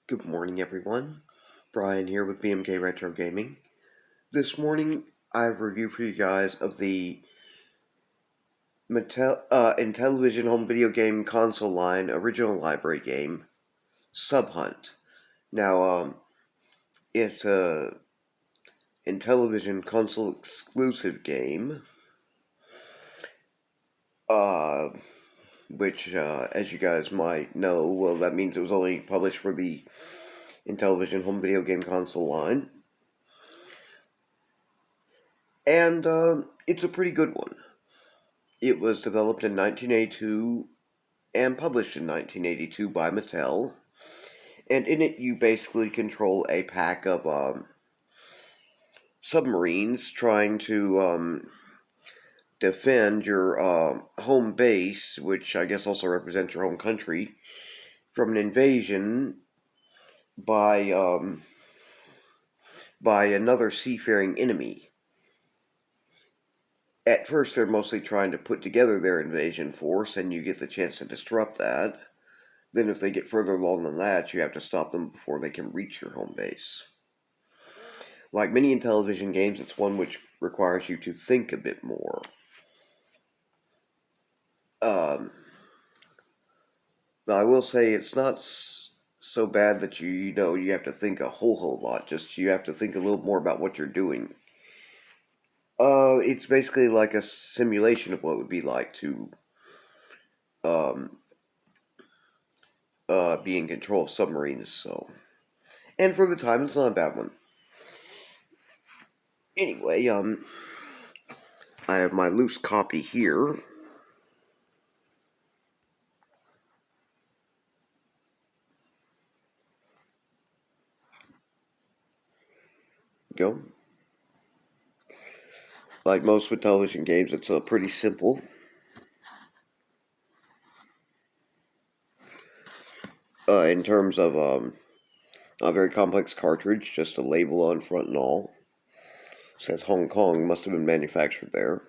Good morning, everyone. Brian here with BMK Retro Gaming. This morning, I have a review for you guys of the IntelliVision home video game console line original library game, Sub Hunt. Now, it's a IntelliVision console exclusive game, which, as you guys might know, well, that means it was only published for the IntelliVision home video game console line. And it's a pretty good one. It was developed in 1982 and published in 1982 by Mattel. And in it, you basically control a pack of submarines trying to defend your home base, which I guess also represents your home country, from an invasion by another seafaring enemy. At first, they're mostly trying to put together their invasion force, and you get the chance to disrupt that. Then if they get further along than that, you have to stop them before they can reach your home base. Like many IntelliVision games, it's one which requires you to think a bit more. I will say it's not so bad that you have to think a whole lot. Just you have to think a little more about what you're doing. It's basically like a simulation of what it would be like to be in control of submarines. So, and for the time, it's not a bad one. Anyway, I have my loose copy here. Go. Like most with television games, it's pretty simple. In terms of a very complex cartridge, just a label on front and all. It says Hong Kong, must have been manufactured there.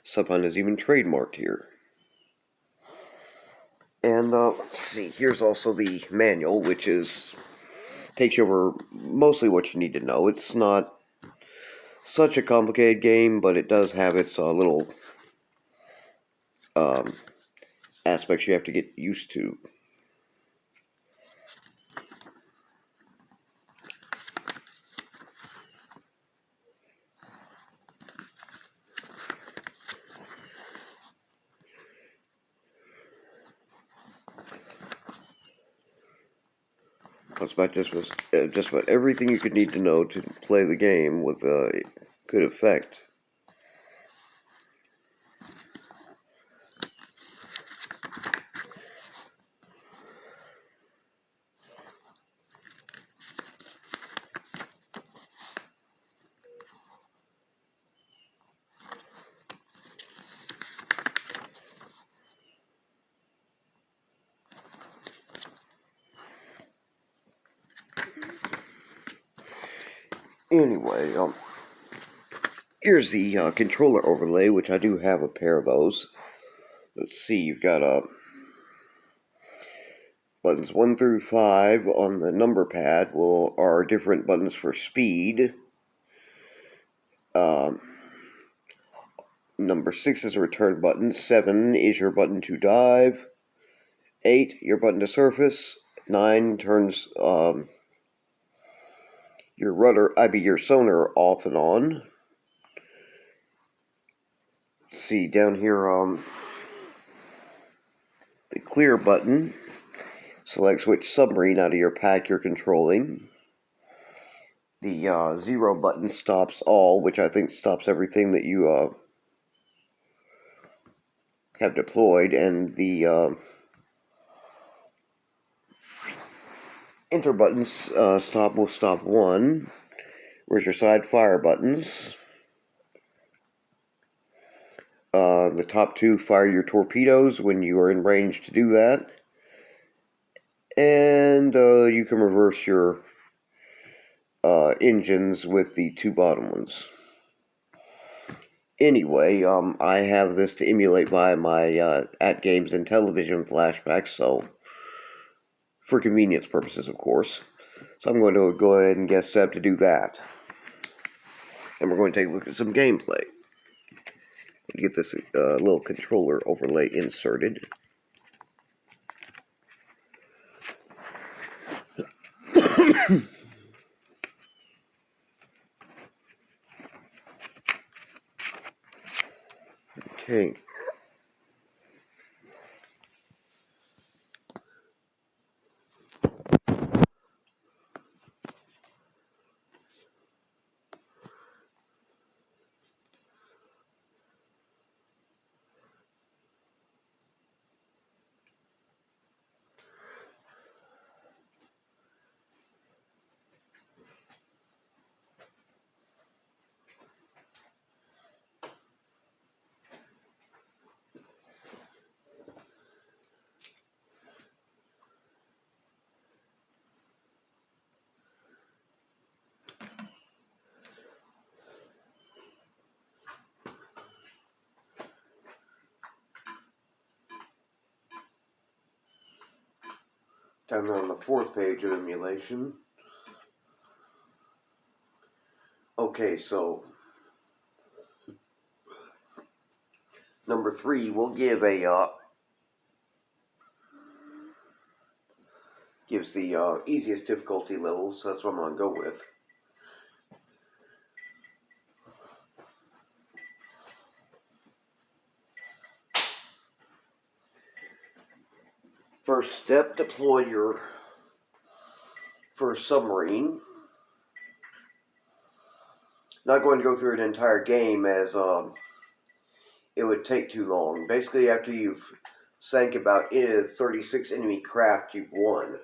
Sub Hunt is even trademarked here. And let's see, here's also the manual, which takes you over mostly what you need to know. It's not such a complicated game, but it does have its little aspects you have to get used to. That's about just about everything you could need to know to play the game with good effect. Anyway, here's the controller overlay, which I do have a pair of those. Let's see, you've got buttons 1 through 5 on the number pad are different buttons for speed. Number 6 is a return button. 7 is your button to dive. 8, your button to surface. 9 turns your sonar off and on. Let's see, down here, the clear button selects which submarine out of your pack you're controlling. The 0 button stops all, which I think stops everything that you have deployed, and the enter buttons will stop 1. Where's your side fire buttons? The top 2 fire your torpedoes when you are in range to do that. And you can reverse your engines with the 2 bottom ones. Anyway, I have this to emulate by my At Games IntelliVision flashback, so for convenience purposes, of course. So I'm going to go ahead and get set up to do that. And we're going to take a look at some gameplay. Get this little controller overlay inserted. Okay. Down there on the 4th page of emulation. Okay, so number 3 will give gives the easiest difficulty level, so that's what I'm going to go with. First step, deploy your first submarine. Not going to go through an entire game as it would take too long. Basically, after you've sank about 36 enemy craft, you've won.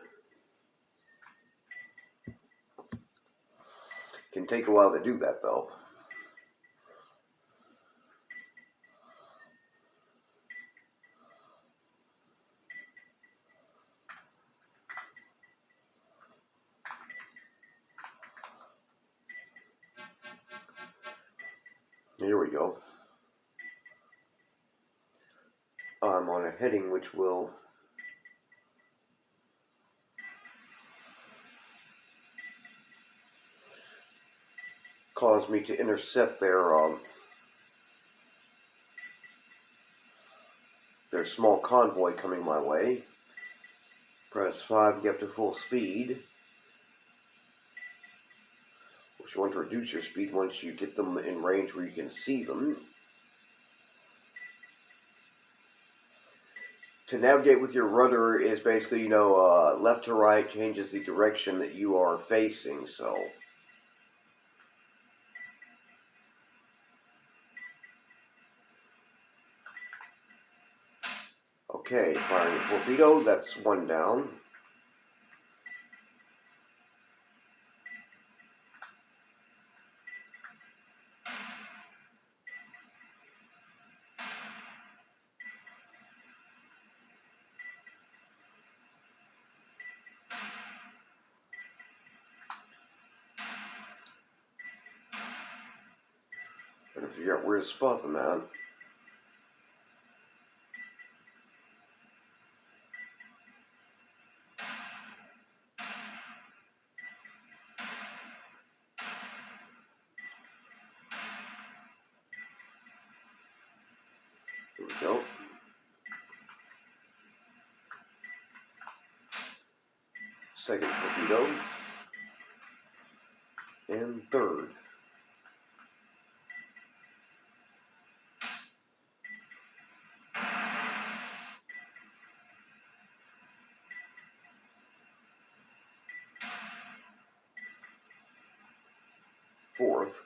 Can take a while to do that, though. Here we go. I'm on a heading which will cause me to intercept their small convoy coming my way. Press 5 to get up to full speed. Of course, you want to reduce your speed once you get them in range where you can see them. To navigate with your rudder is basically, left to right changes the direction that you are facing, so. Okay, firing a torpedo, that's 1 down. Gotta figure out where to spot them at. Here we go. Second torpedo. And third. Fourth.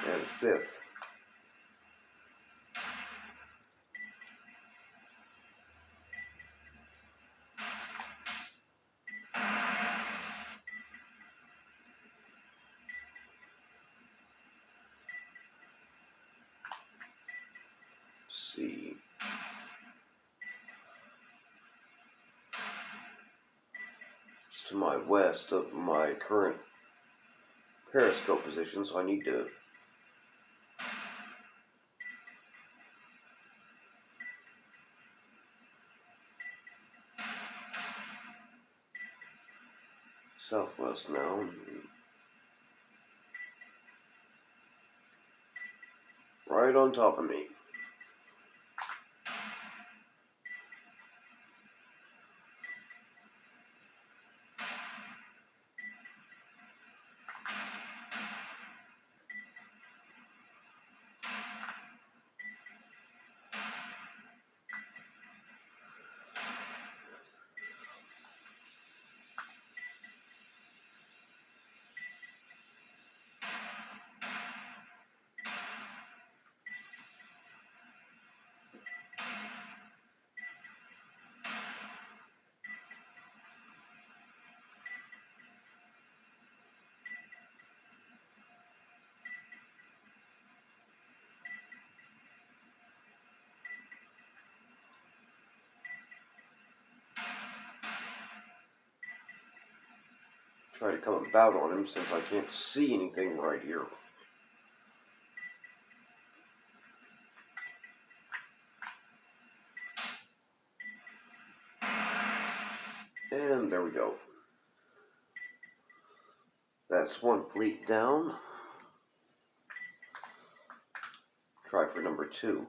And fifth. See. to my west of my current periscope position, so I need to southwest now. Right on top of me. Try to come about on him since I can't see anything right here. And there we go. That's one fleet down. Try for number 2.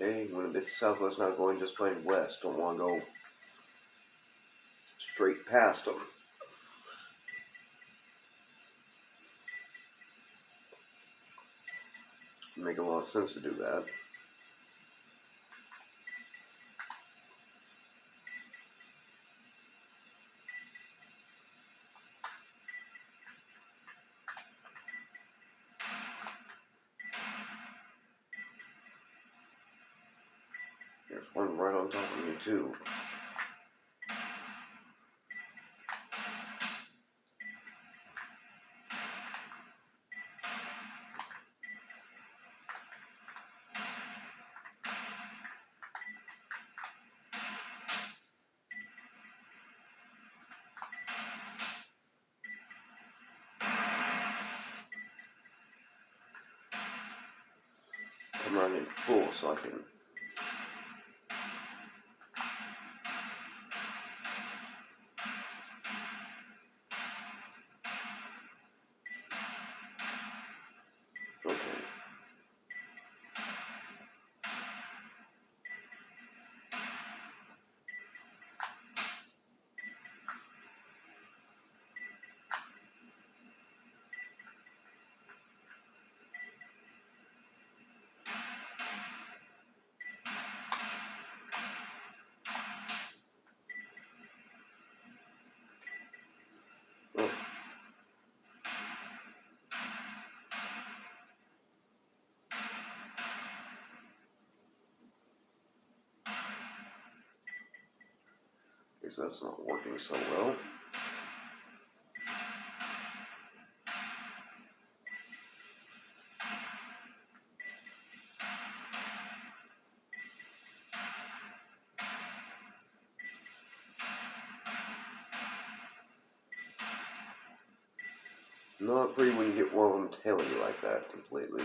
Okay, went a bit southwest, now going just plain west. Don't want to go straight past them. Make a lot of sense to do that. There's one right on top of me too. Come on in full so I can. Okay. Oh. Guess that's not working so well. Not pretty when you get one tailing you like that completely.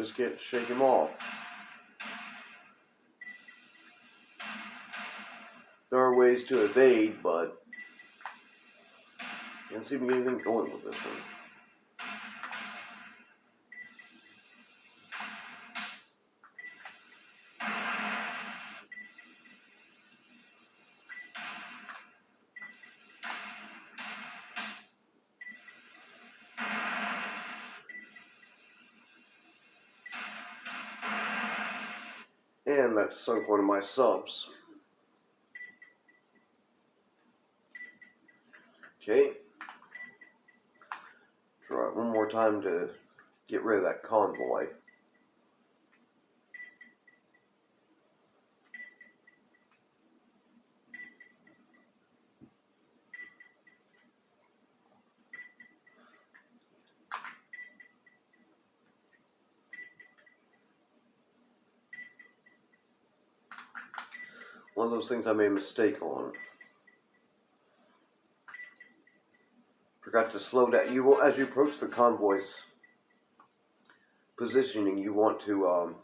Just can't shake him off. There are ways to evade, but I don't seem to get anything going with this one. And that sunk one of my subs. Okay. Try it one more time to get rid of that convoy. One of those things I made a mistake on. Forgot to slow down. You will, as you approach the convoy's positioning, you want to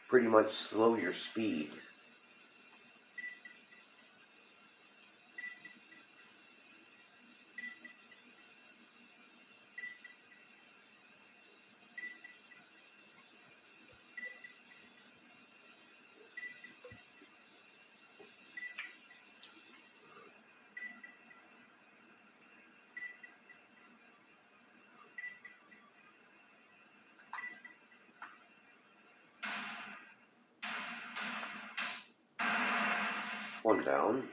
pretty much slow your speed. One down.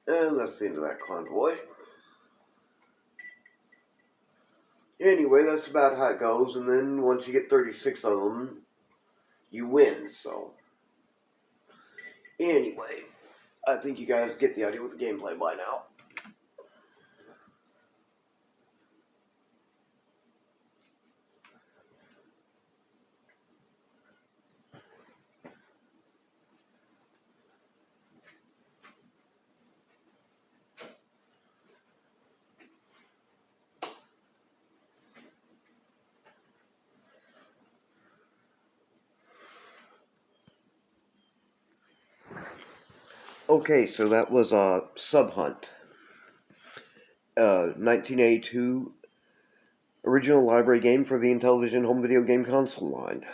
And that's the end of that convoy. Anyway, that's about how it goes, and then once you get 36 of them, you win, so. Anyway, I think you guys get the idea with the gameplay by now. Okay, so that was Sub Hunt, 1982 original library game for the IntelliVision home video game console line.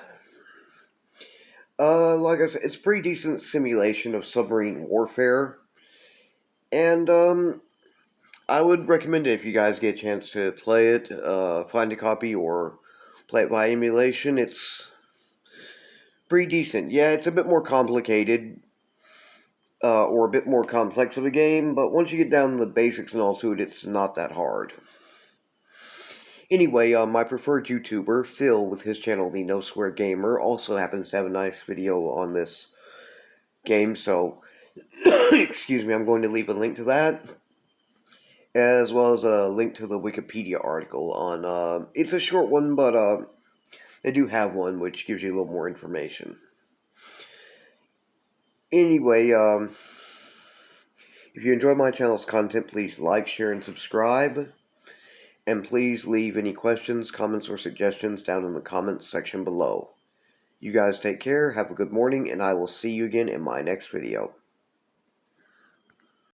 Like I said, it's a pretty decent simulation of submarine warfare, and I would recommend it if you guys get a chance to play it, find a copy or play it by emulation. It's pretty decent. Yeah, it's a bit more complicated, or a bit more complex of a game, but once you get down to the basics and all to it, it's not that hard. Anyway, my preferred YouTuber, Phil, with his channel, The No Swear Gamer, also happens to have a nice video on this game, so, excuse me, I'm going to leave a link to that, as well as a link to the Wikipedia article on, it's a short one, but, they do have one, which gives you a little more information. Anyway, if you enjoy my channel's content, please like, share, and subscribe. And please leave any questions, comments, or suggestions down in the comments section below. You guys take care, have a good morning, and I will see you again in my next video.